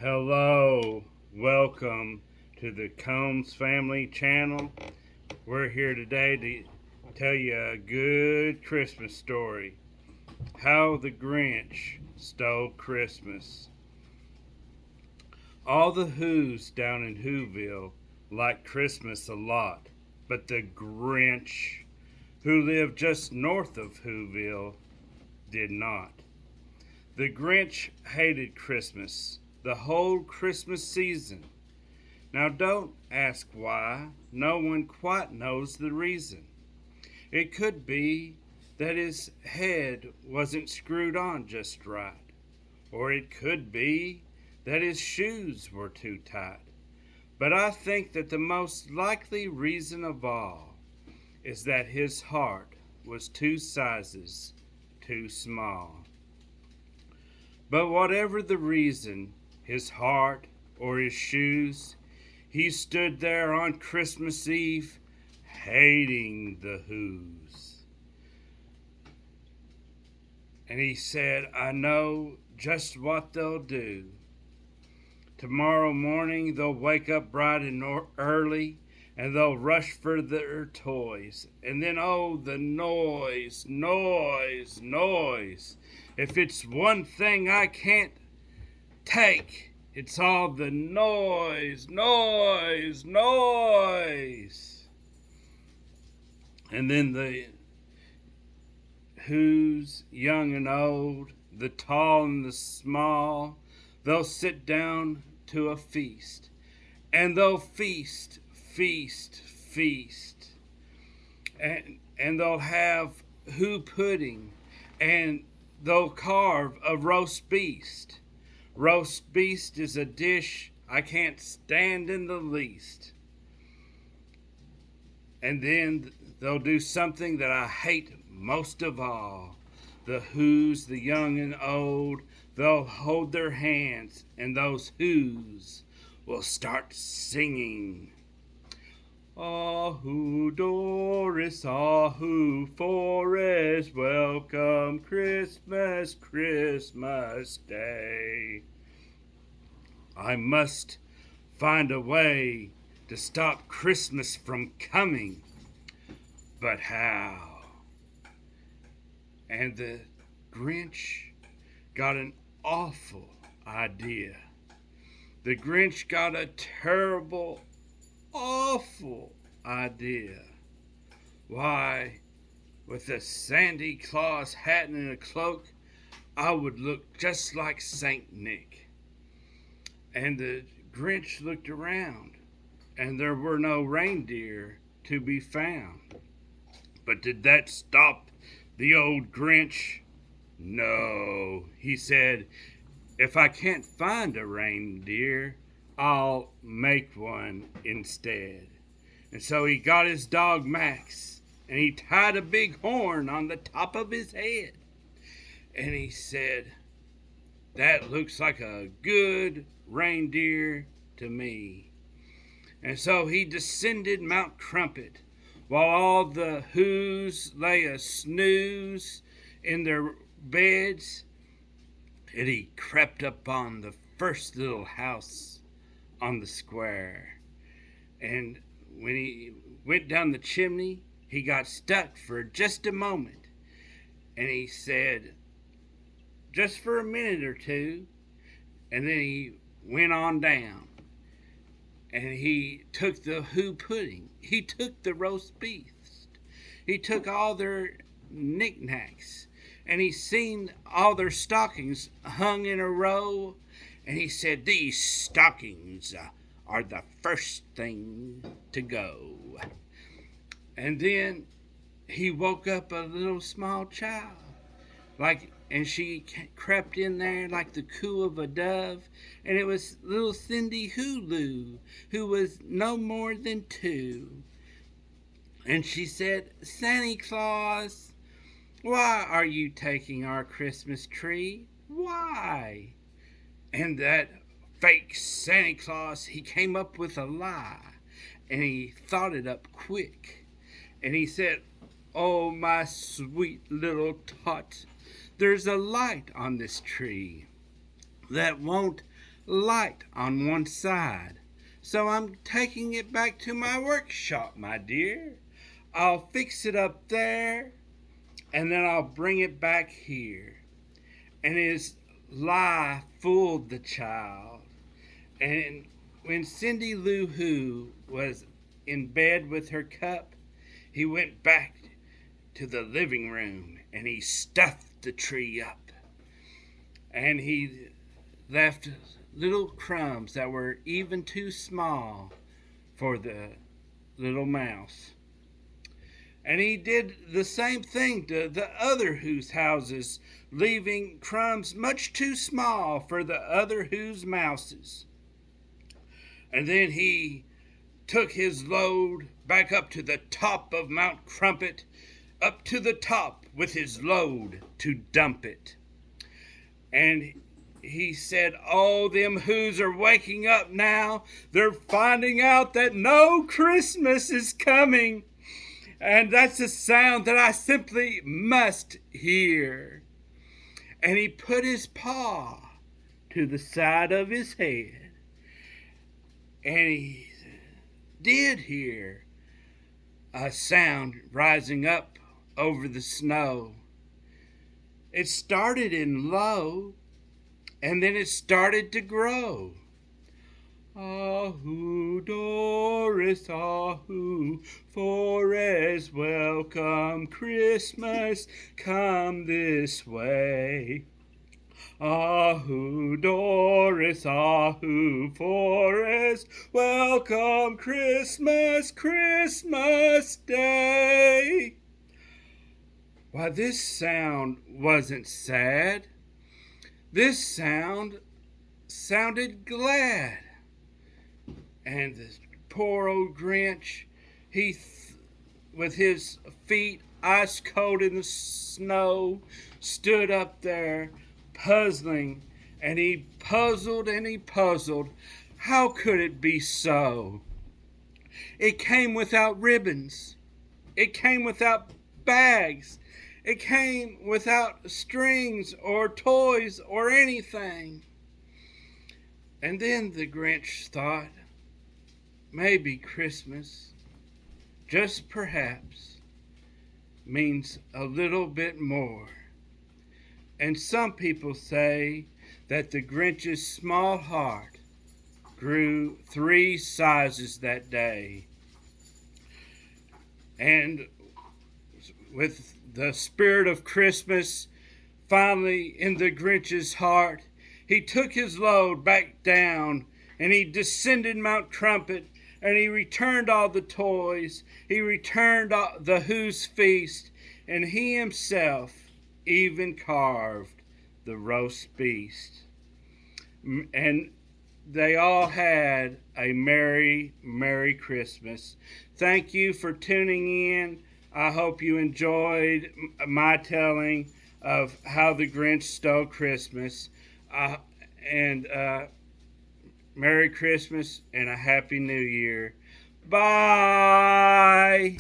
Hello, welcome to the Combs Family Channel. We're here today to tell you a good Christmas story. How the Grinch Stole Christmas. All the Who's down in Whoville like Christmas a lot, but the Grinch, who lived just north of Whoville, did not. The Grinch hated Christmas, the whole Christmas season. Now don't ask why, no one quite knows the reason. It could be that his head wasn't screwed on just right, or it could be that his shoes were too tight. But I think that the most likely reason of all is that his heart was two sizes too small. But whatever the reason, his heart or his shoes, he stood there on Christmas Eve hating the Who's. And he said, I know just what they'll do. Tomorrow morning they'll wake up bright and early and they'll rush for their toys. And then, oh, the noise, noise, noise. If it's one thing I can't take, it's all the noise, noise, noise. And then the Who's, young and old, the tall and the small, they'll sit down to a feast. And they'll feast, feast, feast. And they'll have Who pudding, and they'll carve a roast beast. Roast beast is a dish I can't stand in the least. And then they'll do something that I hate most of all. The Who's, the young and old, they'll hold their hands, and those Who's will start singing. Ah, who Doris, ah, who Forest, welcome Christmas, Christmas Day. I must find a way to stop Christmas from coming, but how? And the Grinch got an awful idea. The Grinch got a terrible, awful idea. Why, with a Santa Claus hat and a cloak, I would look just like Saint Nick. And the Grinch looked around, and there were no reindeer to be found. But did that stop the old Grinch? No, he said, if I can't find a reindeer, I'll make one instead. And so he got his dog Max, and he tied a big horn on the top of his head. And he said, that looks like a good reindeer to me. And so he descended Mount Crumpet, while all the Who's lay a snooze in their beds, and he crept up on the first little house on the square. And when he went down the chimney, he got stuck for just a moment. And he said, just for a minute or two. And then he went on down. And he took the Who pudding. He took the roast beast. He took all their knickknacks. And he seen all their stockings hung in a row. And he said, these stockings are the first thing to go. And then he woke up a little small child. And she crept in there like the coo of a dove. And it was little Cindy Hulu, who was no more than 2. And she said, Santa Claus, why are you taking our Christmas tree? Why? And that fake Santa Claus, he came up with a lie. And he thought it up quick. And he said, oh, my sweet little tot, there's a light on this tree that won't light on one side. So I'm taking it back to my workshop, my dear. I'll fix it up there, and then I'll bring it back here. And his lie fooled the child. And when Cindy Lou Who was in bed with her cup, he went back to the living room and he stuffed the tree up. And he left little crumbs that were even too small for the little mouse. And he did the same thing to the other Who's houses, leaving crumbs much too small for the other Who's mouses. And then he took his load back up to the top of Mount Crumpet, up to the top with his load to dump it. And he said, "Oh, them Who's are waking up now. They're finding out that no Christmas is coming. And that's a sound that I simply must hear." And he put his paw to the side of his head. And he did hear a sound rising up over the snow. It started in low, and then it started to grow. "Ahoo, Doris, ahoo, Forest, welcome Christmas, come this way. Ahoo, Doris, ahoo, Forest, welcome Christmas, Christmas Day." Why, this sound wasn't sad. This sound sounded glad. And the poor old Grinch, with his feet ice cold in the snow, stood up there puzzling, and he puzzled and he puzzled. How could it be so? It came without ribbons. It came without bags. It came without strings or toys or anything. And then the Grinch thought, maybe Christmas, just perhaps, means a little bit more. And some people say that the Grinch's small heart grew 3 sizes that day. And with the spirit of Christmas finally in the Grinch's heart, he took his load back down and he descended Mount Crumpet and he returned all the toys. He returned the Who's feast, and he himself even carved the roast beast. And they all had a Merry, Merry Christmas. Thank you for tuning in. I hope you enjoyed my telling of how the Grinch stole Christmas. And Merry Christmas and a Happy New Year. Bye.